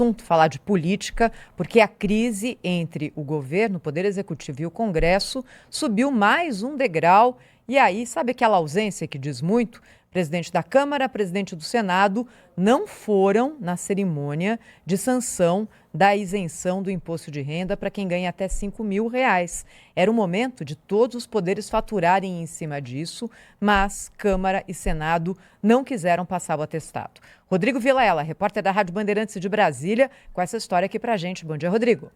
assunto, falar de política, porque a crise entre o governo, o Poder Executivo e o Congresso subiu mais um degrau. E aí, sabe aquela ausência que diz muito? Presidente da Câmara, presidente do Senado não foram na cerimônia de sanção da isenção do imposto de renda para quem ganha até R$ 5.000. Era o momento de todos os poderes faturarem em cima disso, mas Câmara e Senado não quiseram passar o atestado. Rodrigo Vilela, repórter da Rádio Bandeirantes de Brasília, com essa história aqui para a gente. Bom dia, Rodrigo.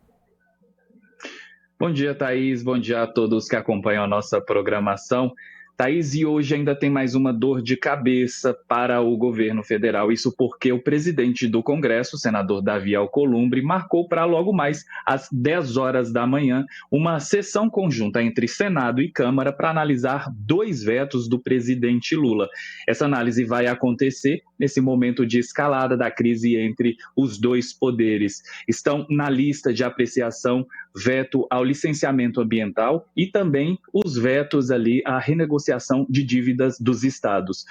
Bom dia, Thaís. Bom dia a todos que acompanham a nossa programação. Thaís, e hoje ainda tem mais uma dor de cabeça para o governo federal. Isso porque o presidente do Congresso, o senador Davi Alcolumbre, marcou para logo mais às 10 horas da manhã uma sessão conjunta entre Senado e Câmara para analisar 2 vetos do presidente Lula. Essa análise vai acontecer nesse momento de escalada da crise entre os dois poderes. Estão na lista de apreciação veto ao licenciamento ambiental e também os vetos ali à renegociação de dívidas dos estados.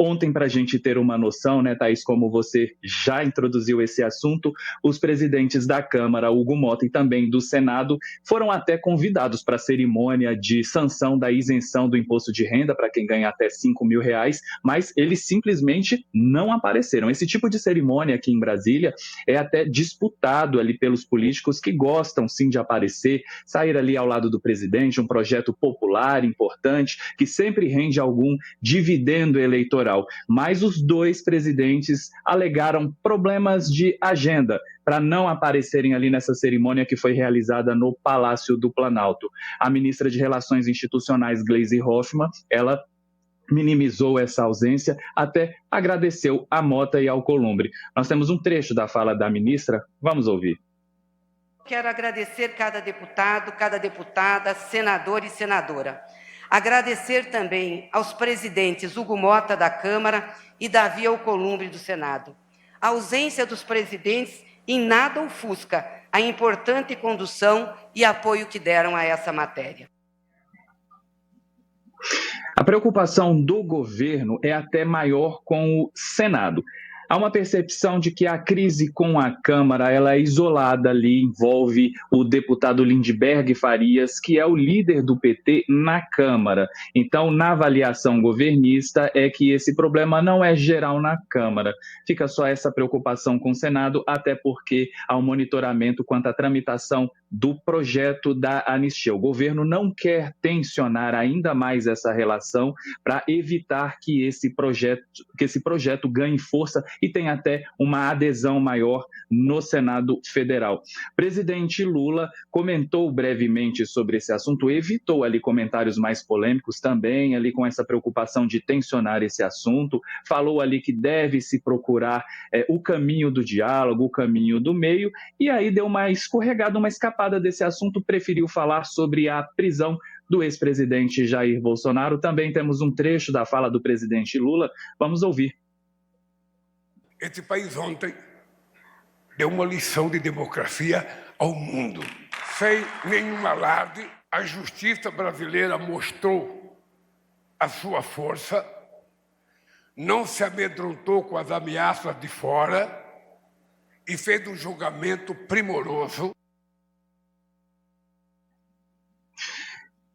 Ontem, para a gente ter uma noção, né, Thaís, como você já introduziu esse assunto, os presidentes da Câmara, Hugo Mota, e também do Senado, foram até convidados para a cerimônia de sanção da isenção do imposto de renda para quem ganha até R$ 5.000, mas eles simplesmente não apareceram. Esse tipo de cerimônia aqui em Brasília é até disputado ali pelos políticos que gostam, sim, de aparecer, sair ali ao lado do presidente, um projeto popular importante, que sempre rende algum dividendo eleitoral. Mas os dois presidentes alegaram problemas de agenda para não aparecerem ali nessa cerimônia que foi realizada no Palácio do Planalto. A ministra de Relações Institucionais, Gleisi Hoffmann, ela minimizou essa ausência, até agradeceu a Mota e ao Alcolumbre. Nós temos um trecho da fala da ministra, vamos ouvir. Quero agradecer cada deputado, cada deputada, senador e senadora. Agradecer também aos presidentes Hugo Mota, da Câmara, e Davi Alcolumbre, do Senado. A ausência dos presidentes em nada ofusca a importante condução e apoio que deram a essa matéria. A preocupação do governo é até maior com o Senado. Há uma percepção de que a crise com a Câmara ela é isolada ali, envolve o deputado Lindbergh Farias, que é o líder do PT na Câmara. Então, na avaliação governista, é que esse problema não é geral na Câmara. Fica só essa preocupação com o Senado, até porque há um monitoramento quanto à tramitação do projeto da anistia. O governo não quer tensionar ainda mais essa relação para evitar que esse projeto ganhe força e tenha até uma adesão maior no Senado Federal. Presidente Lula comentou brevemente sobre esse assunto, evitou ali comentários mais polêmicos também, ali com essa preocupação de tensionar esse assunto, falou ali que deve se procurar o caminho do diálogo, o caminho do meio, e aí deu uma escorregada, uma escapada desse assunto, preferiu falar sobre a prisão do ex-presidente Jair Bolsonaro. Também temos um trecho da fala do presidente Lula, vamos ouvir. Esse país ontem deu uma lição de democracia ao mundo. Sem nenhum alarde, a justiça brasileira mostrou a sua força, não se amedrontou com as ameaças de fora e fez um julgamento primoroso.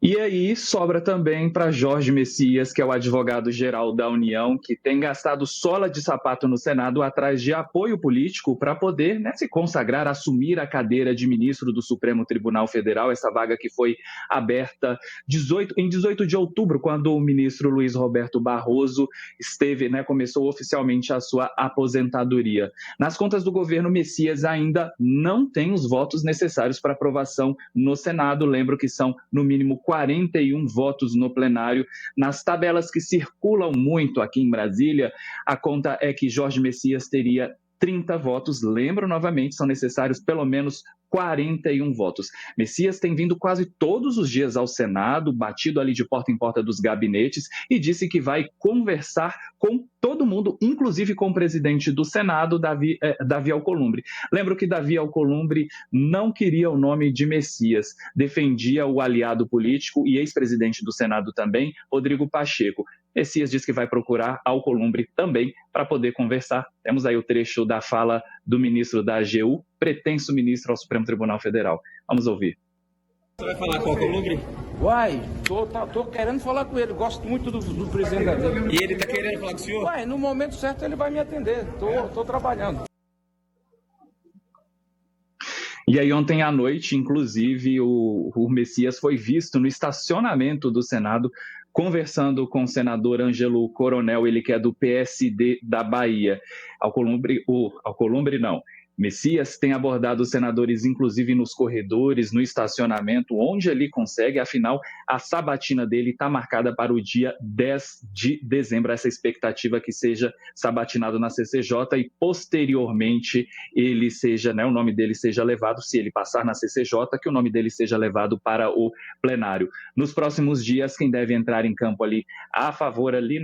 E aí sobra também para Jorge Messias, que é o advogado-geral da União, que tem gastado sola de sapato no Senado atrás de apoio político para poder, né, se consagrar, assumir a cadeira de ministro do Supremo Tribunal Federal, essa vaga que foi aberta em 18 de outubro, quando o ministro Luiz Roberto Barroso começou oficialmente a sua aposentadoria. Nas contas do governo, Messias ainda não tem os votos necessários para aprovação no Senado. Lembro que são, no mínimo, 41 votos no plenário. Nas tabelas que circulam muito aqui em Brasília, a conta é que Jorge Messias teria 30 votos. Lembro novamente, são necessários pelo menos 41 votos. Messias tem vindo quase todos os dias ao Senado, batido ali de porta em porta dos gabinetes, e disse que vai conversar com todo mundo, inclusive com o presidente do Senado, Davi Alcolumbre. Lembro que Davi Alcolumbre não queria o nome de Messias, defendia o aliado político e ex-presidente do Senado também, Rodrigo Pacheco. Messias diz que vai procurar Alcolumbre também para poder conversar. Temos aí o trecho da fala do ministro da AGU, pretenso ministro ao Supremo Tribunal Federal. Vamos ouvir. Você vai falar com o Alcolumbre? Uai, tô querendo falar com ele, gosto muito do presidente da dele. E ele tá querendo falar com o senhor? Uai, no momento certo ele vai me atender, tô trabalhando. E aí ontem à noite, inclusive, o Messias foi visto no estacionamento do Senado conversando com o senador Ângelo Coronel, ele que é do PSD da Bahia. Alcolumbre não. Messias tem abordado os senadores, inclusive nos corredores, no estacionamento, onde ele consegue. Afinal, a sabatina dele está marcada para o dia 10 de dezembro. Essa expectativa que seja sabatinado na CCJ e, posteriormente, ele seja, o nome dele seja levado, se ele passar na CCJ, que o nome dele seja levado para o plenário. Nos próximos dias, quem deve entrar em campo ali a favor ali,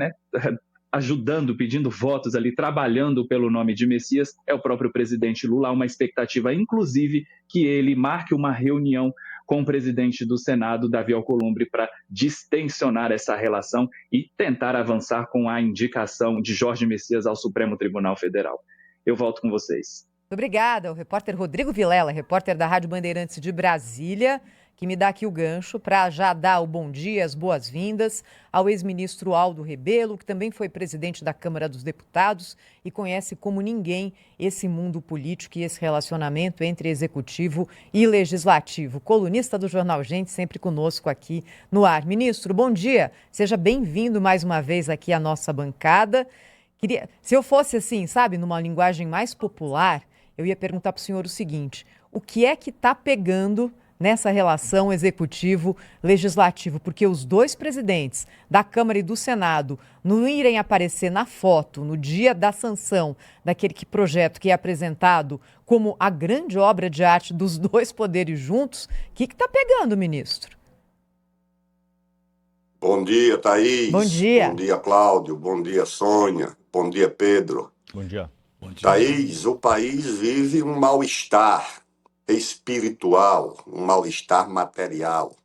ajudando, pedindo votos ali, trabalhando pelo nome de Messias, é o próprio presidente Lula. Há uma expectativa, inclusive, que ele marque uma reunião com o presidente do Senado, Davi Alcolumbre, para distensionar essa relação e tentar avançar com a indicação de Jorge Messias ao Supremo Tribunal Federal. Eu volto com vocês. Obrigada, o repórter Rodrigo Vilela, repórter da Rádio Bandeirantes de Brasília, que me dá aqui o gancho para já dar o bom dia, as boas-vindas ao ex-ministro Aldo Rebelo, que também foi presidente da Câmara dos Deputados e conhece como ninguém esse mundo político e esse relacionamento entre executivo e legislativo. Colunista do Jornal Gente, sempre conosco aqui no ar. Ministro, bom dia, seja bem-vindo mais uma vez aqui à nossa bancada. Se eu fosse assim, sabe, numa linguagem mais popular, eu ia perguntar para o senhor o seguinte: o que é que está pegando nessa relação executivo-legislativo? Porque os dois presidentes da Câmara e do Senado não irem aparecer na foto no dia da sanção daquele projeto que é apresentado como a grande obra de arte dos dois poderes juntos. O que está pegando, ministro? Bom dia, Thaís. Bom dia. Bom dia, Cláudio. Bom dia, Sônia. Bom dia, Pedro. Bom dia. Thaís, o país vive um mal-estar espiritual, um mal-estar material.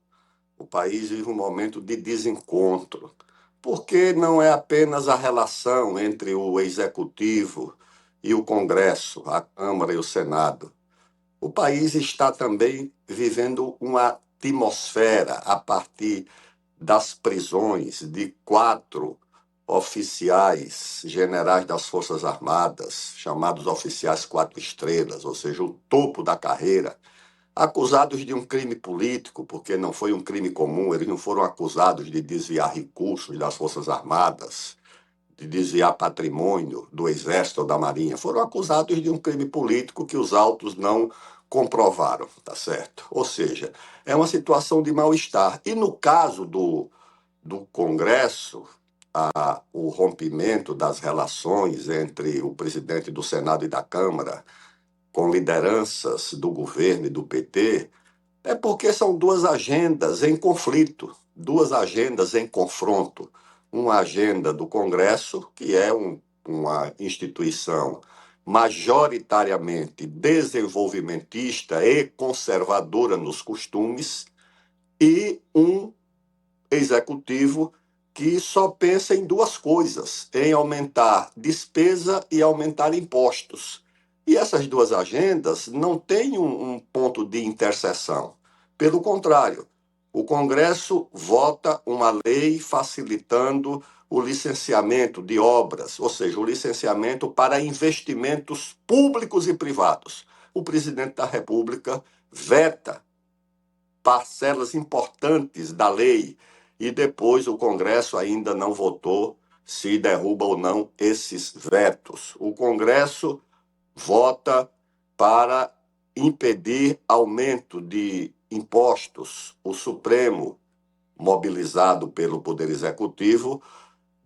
O país vive um momento de desencontro, porque não é apenas a relação entre o Executivo e o Congresso, a Câmara e o Senado. O país está também vivendo uma atmosfera a partir das prisões de 4 oficiais generais das Forças Armadas, chamados oficiais 4 estrelas, ou seja, o topo da carreira, acusados de um crime político, porque não foi um crime comum, eles não foram acusados de desviar recursos das Forças Armadas, de desviar patrimônio do Exército ou da Marinha, foram acusados de um crime político que os autos não comprovaram, tá certo? Ou seja, é uma situação de mal-estar. E no caso do Congresso, o rompimento das relações entre o presidente do Senado e da Câmara com lideranças do governo e do PT, é porque são 2 agendas em conflito, 2 agendas em confronto. Uma agenda do Congresso, que é uma instituição majoritariamente desenvolvimentista e conservadora nos costumes, e um executivo que só pensa em 2 coisas, em aumentar despesa e aumentar impostos. E essas 2 agendas não têm um ponto de interseção. Pelo contrário, o Congresso vota uma lei facilitando o licenciamento de obras, ou seja, o licenciamento para investimentos públicos e privados. O presidente da República veta parcelas importantes da lei e depois o Congresso ainda não votou se derruba ou não esses vetos. O Congresso vota para impedir aumento de impostos. O Supremo, mobilizado pelo Poder Executivo,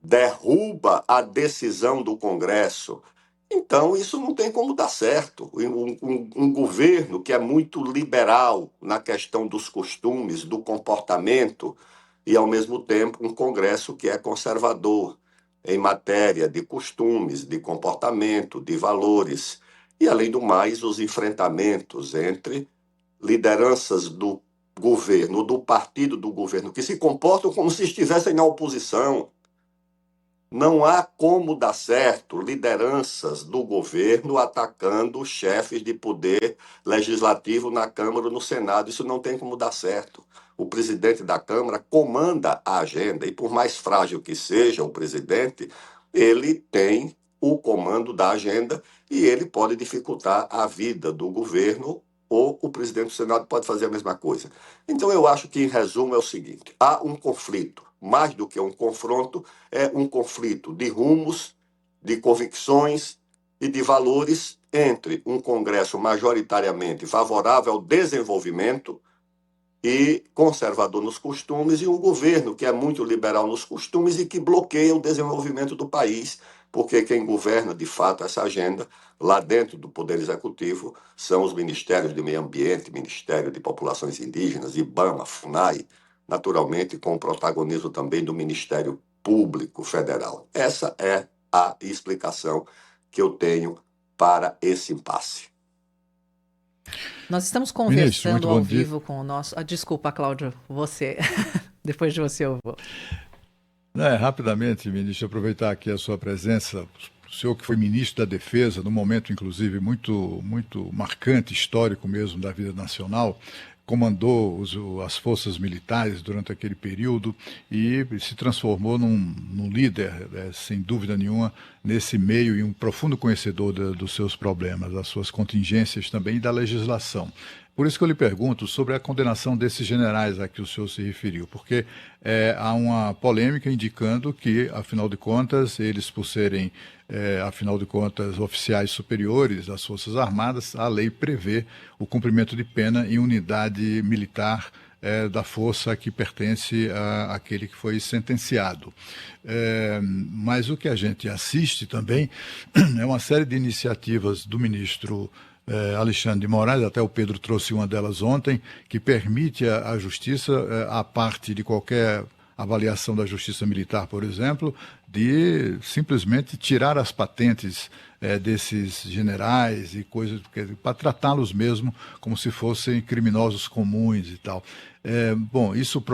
derruba a decisão do Congresso. Então, isso não tem como dar certo. Um governo que é muito liberal na questão dos costumes, do comportamento, e, ao mesmo tempo, um Congresso que é conservador em matéria de costumes, de comportamento, de valores. E, além do mais, os enfrentamentos entre lideranças do governo, do partido do governo, que se comportam como se estivessem na oposição. Não há como dar certo lideranças do governo atacando chefes de poder legislativo na Câmara ou no Senado. Isso não tem como dar certo. O presidente da Câmara comanda a agenda e, por mais frágil que seja o presidente, ele tem o comando da agenda e ele pode dificultar a vida do governo ou o presidente do Senado pode fazer a mesma coisa. Então, eu acho que, em resumo, é o seguinte: há um conflito, mais do que um confronto, é um conflito de rumos, de convicções e de valores entre um Congresso majoritariamente favorável ao desenvolvimento e conservador nos costumes e um governo que é muito liberal nos costumes e que bloqueia o desenvolvimento do país, porque quem governa de fato essa agenda lá dentro do Poder Executivo são os ministérios de Meio Ambiente, Ministério de Populações Indígenas, IBAMA, FUNAI, naturalmente com o protagonismo também do Ministério Público Federal. Essa é a explicação que eu tenho para esse impasse. Nós estamos Ministro, conversando muito ao bom dia. vivo com o nosso. Desculpa, Cláudio, você. Depois de você eu vou. Rapidamente, ministro, aproveitar aqui a sua presença. O senhor que foi ministro da Defesa, num momento, inclusive, muito marcante, histórico mesmo, da vida nacional, comandou as forças militares durante aquele período e se transformou num líder, sem dúvida nenhuma, nesse meio e um profundo conhecedor dos seus problemas, das suas contingências também e da legislação. Por isso que eu lhe pergunto sobre a condenação desses generais a que o senhor se referiu, porque há uma polêmica indicando que, afinal de contas, eles, por serem, afinal de contas, oficiais superiores das Forças Armadas, a lei prevê o cumprimento de pena em unidade militar da força que pertence àquele que foi sentenciado. Mas o que a gente assiste também é uma série de iniciativas do ministro Alexandre de Moraes, até o Pedro trouxe uma delas ontem, que permite à Justiça, a parte de qualquer avaliação da Justiça Militar, por exemplo, de simplesmente tirar as patentes desses generais e coisas, para tratá-los mesmo como se fossem criminosos comuns e tal. Bom, isso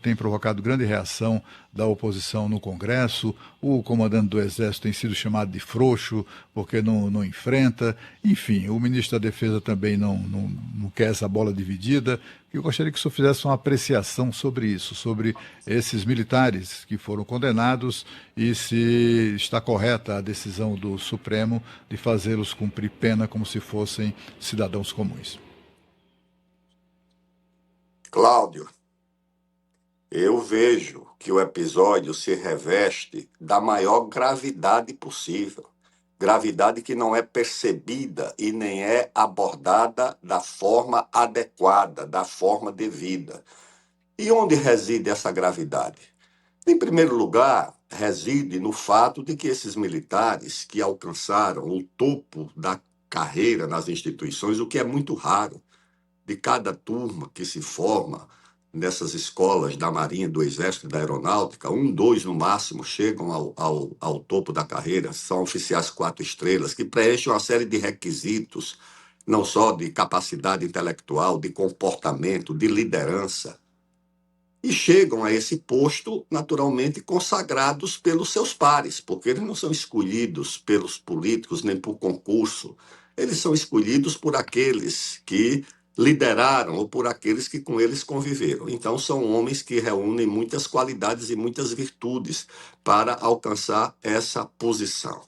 tem provocado grande reação da oposição no Congresso. O comandante do Exército tem sido chamado de frouxo porque não enfrenta. Enfim, o ministro da Defesa também não quer essa bola dividida. Eu gostaria que o senhor fizesse uma apreciação sobre isso, sobre esses militares que foram condenados e se está correta a decisão do Supremo de fazê-los cumprir pena como se fossem cidadãos comuns. Cláudio, eu vejo que o episódio se reveste da maior gravidade possível. Gravidade que não é percebida e nem é abordada da forma adequada, da forma devida. E onde reside essa gravidade? Em primeiro lugar, reside no fato de que esses militares que alcançaram o topo da carreira nas instituições, o que é muito raro, de cada turma que se forma nessas escolas da Marinha, do Exército e da Aeronáutica, 1, 2 no máximo chegam ao topo da carreira, são oficiais 4 estrelas, que preenchem uma série de requisitos, não só de capacidade intelectual, de comportamento, de liderança, e chegam a esse posto, naturalmente, consagrados pelos seus pares, porque eles não são escolhidos pelos políticos nem por concurso, eles são escolhidos por aqueles que lideraram ou por aqueles que com eles conviveram. Então, são homens que reúnem muitas qualidades e muitas virtudes para alcançar essa posição.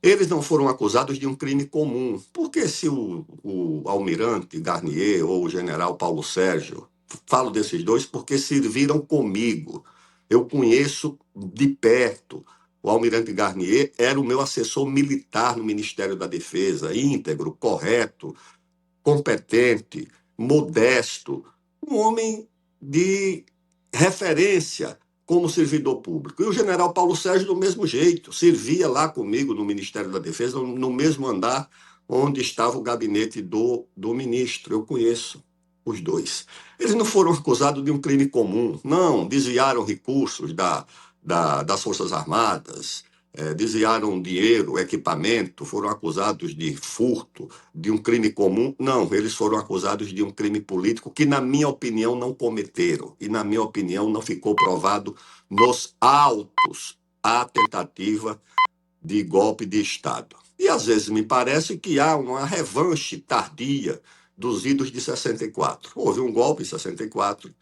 Eles não foram acusados de um crime comum, porque se o almirante Garnier ou o general Paulo Sérgio, falo desses dois porque serviram comigo, eu conheço de perto. O almirante Garnier era o meu assessor militar no Ministério da Defesa, íntegro, correto, competente, modesto, um homem de referência como servidor público. E o general Paulo Sérgio, do mesmo jeito, servia lá comigo no Ministério da Defesa, no mesmo andar onde estava o gabinete do ministro. Eu conheço os dois. Eles não foram acusados de um crime comum, não, desviaram recursos das Forças Armadas, desviaram dinheiro, equipamento, foram acusados de furto, de um crime comum. Não, eles foram acusados de um crime político que, na minha opinião, não cometeram. E, na minha opinião, não ficou provado nos autos à tentativa de golpe de Estado. E às vezes me parece que há uma revanche tardia dos idos de 64. Houve um golpe em 64,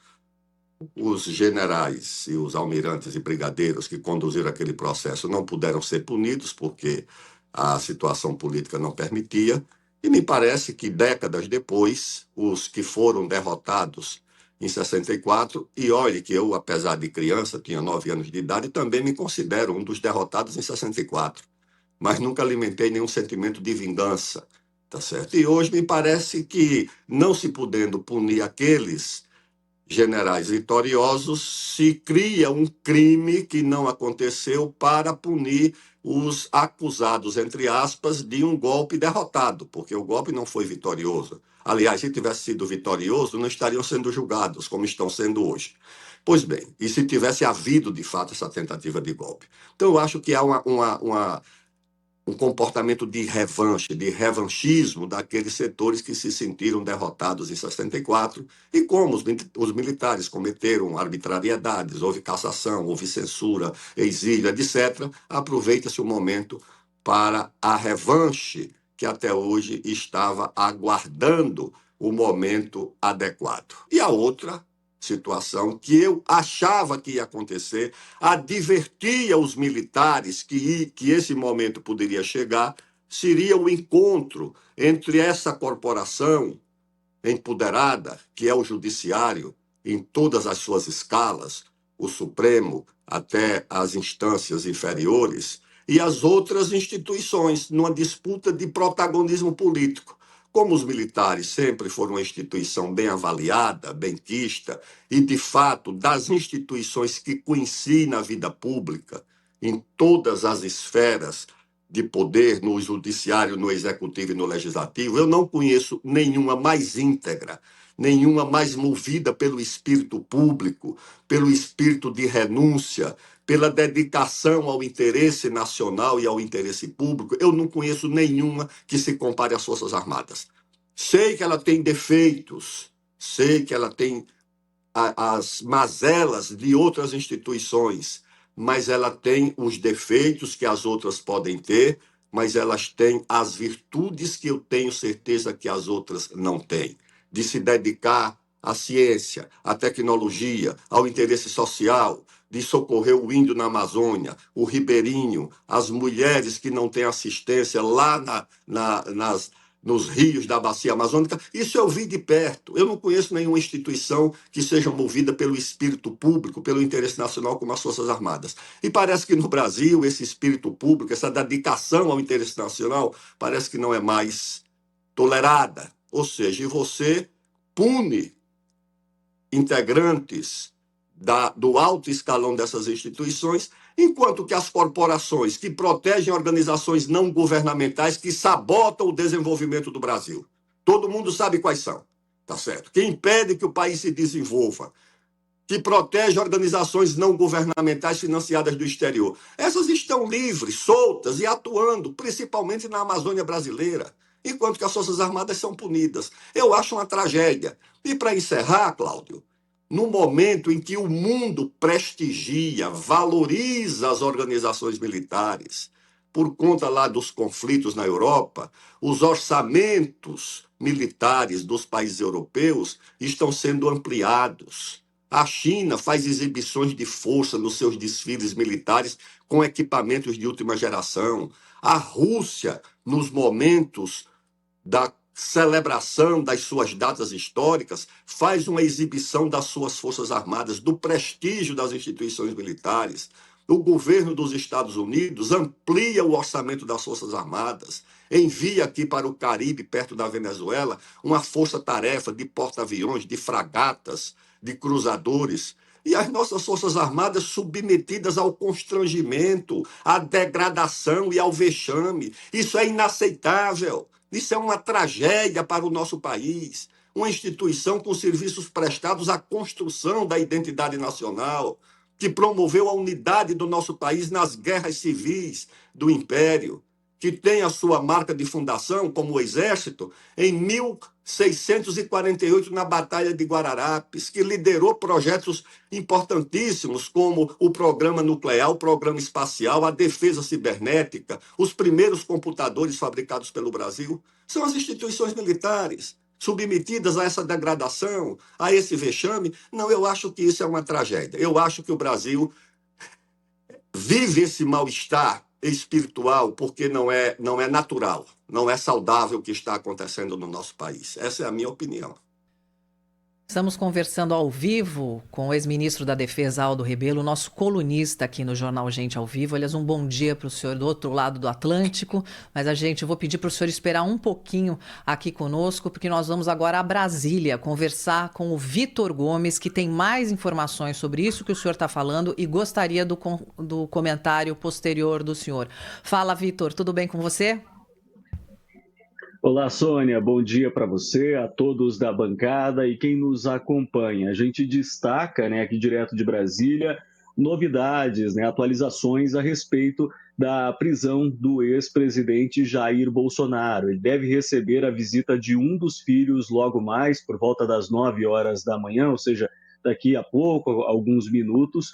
os generais e os almirantes e brigadeiros que conduziram aquele processo não puderam ser punidos porque a situação política não permitia, e me parece que décadas depois, os que foram derrotados em 64, e olhe que eu, apesar de criança, tinha 9 anos de idade, também me considero um dos derrotados em 64, mas nunca alimentei nenhum sentimento de vingança, tá certo? E hoje me parece que, não se podendo punir aqueles generais vitoriosos, se cria um crime que não aconteceu para punir os acusados, entre aspas, de um golpe derrotado, porque o golpe não foi vitorioso. Aliás, se tivesse sido vitorioso, não estariam sendo julgados como estão sendo hoje. Pois bem, e se tivesse havido, de fato, essa tentativa de golpe? Então, eu acho que há um comportamento de revanche, de revanchismo daqueles setores que se sentiram derrotados em 64, e como os militares cometeram arbitrariedades, houve cassação, houve censura, exílio, etc., aproveita-se o momento para a revanche que até hoje estava aguardando o momento adequado. E a outra situação que eu achava que ia acontecer, advertia os militares que esse momento poderia chegar, seria o encontro entre essa corporação empoderada, que é o judiciário, em todas as suas escalas, o Supremo até as instâncias inferiores, e as outras instituições, numa disputa de protagonismo político. Como os militares sempre foram uma instituição bem avaliada, benquista, e, de fato, das instituições que conheci na vida pública, em todas as esferas de poder, no judiciário, no executivo e no legislativo, eu não conheço nenhuma mais íntegra, nenhuma mais movida pelo espírito público, pelo espírito de renúncia, pela dedicação ao interesse nacional e ao interesse público. Eu não conheço nenhuma que se compare às Forças Armadas. Sei que ela tem defeitos, sei que ela tem as mazelas de outras instituições, mas ela tem os defeitos que as outras podem ter, mas elas têm as virtudes que eu tenho certeza que as outras não têm, de se dedicar à ciência, à tecnologia, ao interesse social, de socorrer o índio na Amazônia, o ribeirinho, as mulheres que não têm assistência lá nos rios da bacia amazônica. Isso eu vi de perto. Eu não conheço nenhuma instituição que seja movida pelo espírito público, pelo interesse nacional, como as Forças Armadas. E parece que no Brasil, esse espírito público, essa dedicação ao interesse nacional, parece que não é mais tolerada. Ou seja, você pune integrantes do alto escalão dessas instituições, enquanto que as corporações que protegem organizações não governamentais que sabotam o desenvolvimento do Brasil. Todo mundo sabe quais são, tá certo? Que impede que o país se desenvolva, que protege organizações não governamentais financiadas do exterior. Essas estão livres, soltas e atuando, principalmente na Amazônia brasileira, enquanto que as Forças Armadas são punidas. Eu acho uma tragédia. E para encerrar, Cláudio, no momento em que o mundo prestigia, valoriza as organizações militares, por conta lá dos conflitos na Europa, os orçamentos militares dos países europeus estão sendo ampliados. A China faz exibições de força nos seus desfiles militares com equipamentos de última geração. A Rússia, nos momentos da celebração das suas datas históricas, faz uma exibição das suas Forças Armadas, do prestígio das instituições militares. O governo dos Estados Unidos amplia o orçamento das Forças Armadas, envia aqui para o Caribe, perto da Venezuela, uma força-tarefa de porta-aviões, de fragatas, de cruzadores. E as nossas Forças Armadas submetidas ao constrangimento, à degradação e ao vexame. Isso é inaceitável. Isso é uma tragédia para o nosso país. Uma instituição com serviços prestados à construção da identidade nacional, que promoveu a unidade do nosso país nas guerras civis do Império. que tem a sua marca de fundação, como o Exército, em 1648, na Batalha de Guararapes, que liderou projetos importantíssimos, como o programa nuclear, o programa espacial, a defesa cibernética, os primeiros computadores fabricados pelo Brasil. São as instituições militares submetidas a essa degradação, a esse vexame. Não, eu acho que isso é uma tragédia. Eu acho que o Brasil vive esse mal-estar espiritual porque não é natural, não é saudável o que está acontecendo no nosso país. Essa é a minha opinião. Estamos conversando ao vivo com o ex-ministro da Defesa, Aldo Rebelo, nosso colunista aqui no Jornal Gente ao Vivo. Aliás, um bom dia para o senhor do outro lado do Atlântico. Mas eu vou pedir para o senhor esperar um pouquinho aqui conosco, porque nós vamos agora a Brasília conversar com o Vitor Gomes, que tem mais informações sobre isso que o senhor está falando e gostaria do comentário posterior do senhor. Fala, Vitor, tudo bem com você? Olá, Sônia, bom dia para você, a todos da bancada e quem nos acompanha. A gente destaca, aqui direto de Brasília, novidades, atualizações a respeito da prisão do ex-presidente Jair Bolsonaro. Ele deve receber a visita de um dos filhos logo mais, por volta das 9 horas da manhã, ou seja, daqui a pouco, alguns minutos,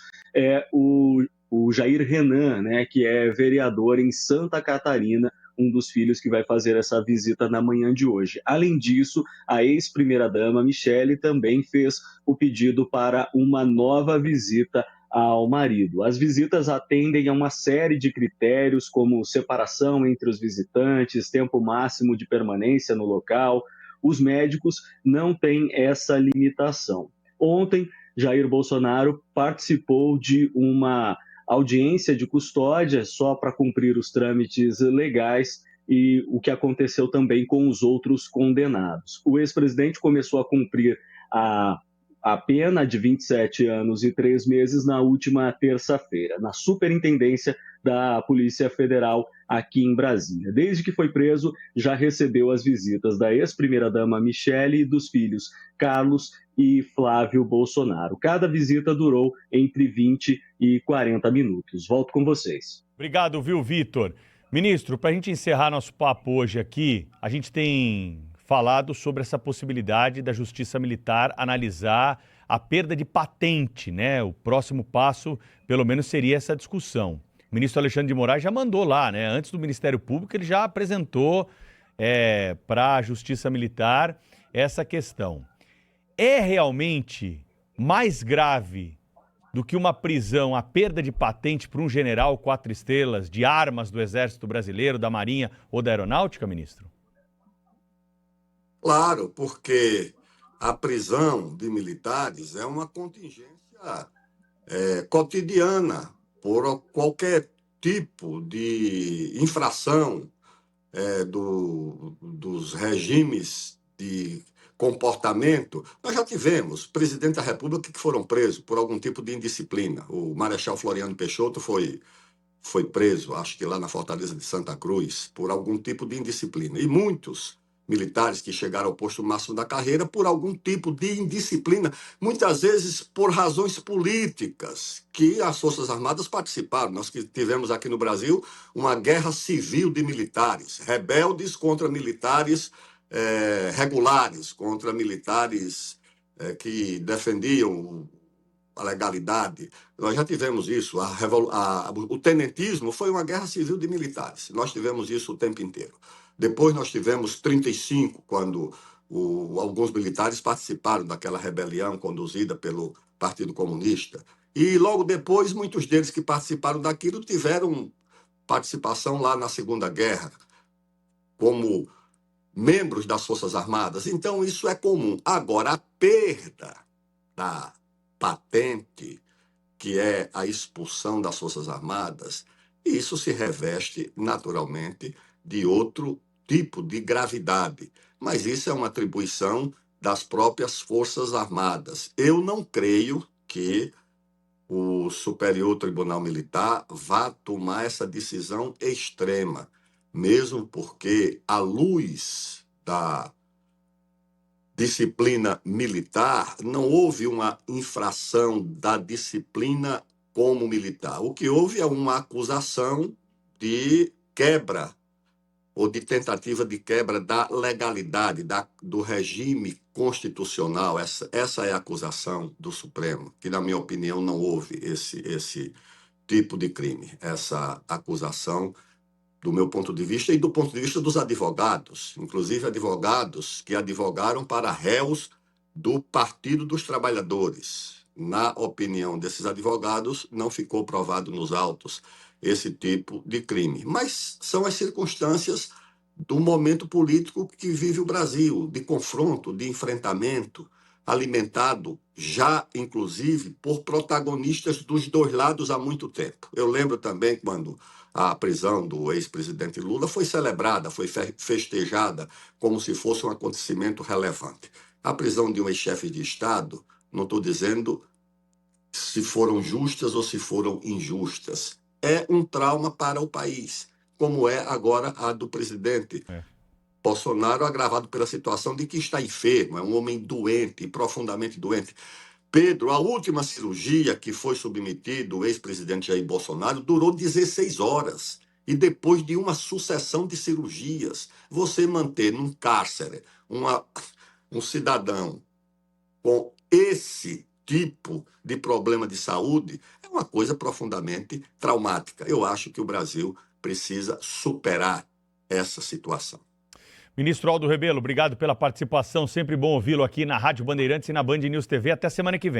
o Jair Renan, que é vereador em Santa Catarina, um dos filhos que vai fazer essa visita na manhã de hoje. Além disso, a ex-primeira-dama Michele também fez o pedido para uma nova visita ao marido. As visitas atendem a uma série de critérios, como separação entre os visitantes, tempo máximo de permanência no local. Os médicos não têm essa limitação. Ontem, Jair Bolsonaro participou de uma audiência de custódia só para cumprir os trâmites legais e o que aconteceu também com os outros condenados. O ex-presidente começou a cumprir a pena de 27 anos e 3 meses na última terça-feira, na Superintendência da Polícia Federal aqui em Brasília. Desde que foi preso, já recebeu as visitas da ex-primeira-dama Michele e dos filhos Carlos e Flávio Bolsonaro. Cada visita durou entre 20 e 40 minutos. Volto com vocês. Obrigado, viu, Vitor? Ministro, para a gente encerrar nosso papo hoje aqui, a gente tem falado sobre essa possibilidade da Justiça Militar analisar a perda de patente, O próximo passo, pelo menos, seria essa discussão. O ministro Alexandre de Moraes já mandou lá, Antes do Ministério Público, ele já apresentou para a Justiça Militar essa questão. É realmente mais grave do que uma prisão, a perda de patente para um general 4 estrelas de armas do Exército Brasileiro, da Marinha ou da Aeronáutica, ministro? Claro, porque a prisão de militares é uma contingência cotidiana por qualquer tipo de infração dos regimes de comportamento. Nós já tivemos presidente da República que foram presos por algum tipo de indisciplina. O Marechal Floriano Peixoto foi preso, acho que lá na Fortaleza de Santa Cruz, por algum tipo de indisciplina. E muitos militares que chegaram ao posto máximo da carreira por algum tipo de indisciplina, muitas vezes por razões políticas, que as Forças Armadas participaram. Nós que tivemos aqui no Brasil uma guerra civil de militares, rebeldes contra militares regulares, contra militares que defendiam a legalidade. Nós já tivemos isso. O tenentismo foi uma guerra civil de militares. Nós tivemos isso o tempo inteiro. Depois nós tivemos 35, quando alguns militares participaram daquela rebelião conduzida pelo Partido Comunista. E logo depois, muitos deles que participaram daquilo tiveram participação lá na Segunda Guerra, como membros das Forças Armadas. Então, isso é comum. Agora, a perda da patente, que é a expulsão das Forças Armadas, isso se reveste, naturalmente, de outro tipo de gravidade. Mas isso é uma atribuição das próprias Forças Armadas. Eu não creio que o Superior Tribunal Militar vá tomar essa decisão extrema, mesmo porque, à luz da disciplina militar, não houve uma infração da disciplina como militar. O que houve é uma acusação de quebra ou de tentativa de quebra da legalidade, do regime constitucional. Essa é a acusação do Supremo, que, na minha opinião, não houve esse tipo de crime. Essa acusação, do meu ponto de vista e do ponto de vista dos advogados, inclusive advogados que advogaram para réus do Partido dos Trabalhadores. Na opinião desses advogados, não ficou provado nos autos esse tipo de crime. Mas são as circunstâncias do momento político que vive o Brasil, de confronto, de enfrentamento, alimentado já, inclusive, por protagonistas dos dois lados há muito tempo. Eu lembro também quando a prisão do ex-presidente Lula foi celebrada, foi festejada como se fosse um acontecimento relevante. A prisão de um ex-chefe de Estado, não estou dizendo se foram justas ou se foram injustas, é um trauma para o país, como é agora a do presidente Bolsonaro, agravado pela situação de que está enfermo, é um homem doente, profundamente doente. Pedro, a última cirurgia que foi submetido o ex-presidente Jair Bolsonaro durou 16 horas. E depois de uma sucessão de cirurgias, você manter num cárcere um cidadão com esse tipo de problema de saúde é uma coisa profundamente traumática. Eu acho que o Brasil precisa superar essa situação. Ministro Aldo Rebelo, obrigado pela participação. Sempre bom ouvi-lo aqui na Rádio Bandeirantes e na Band News TV. Até semana que vem.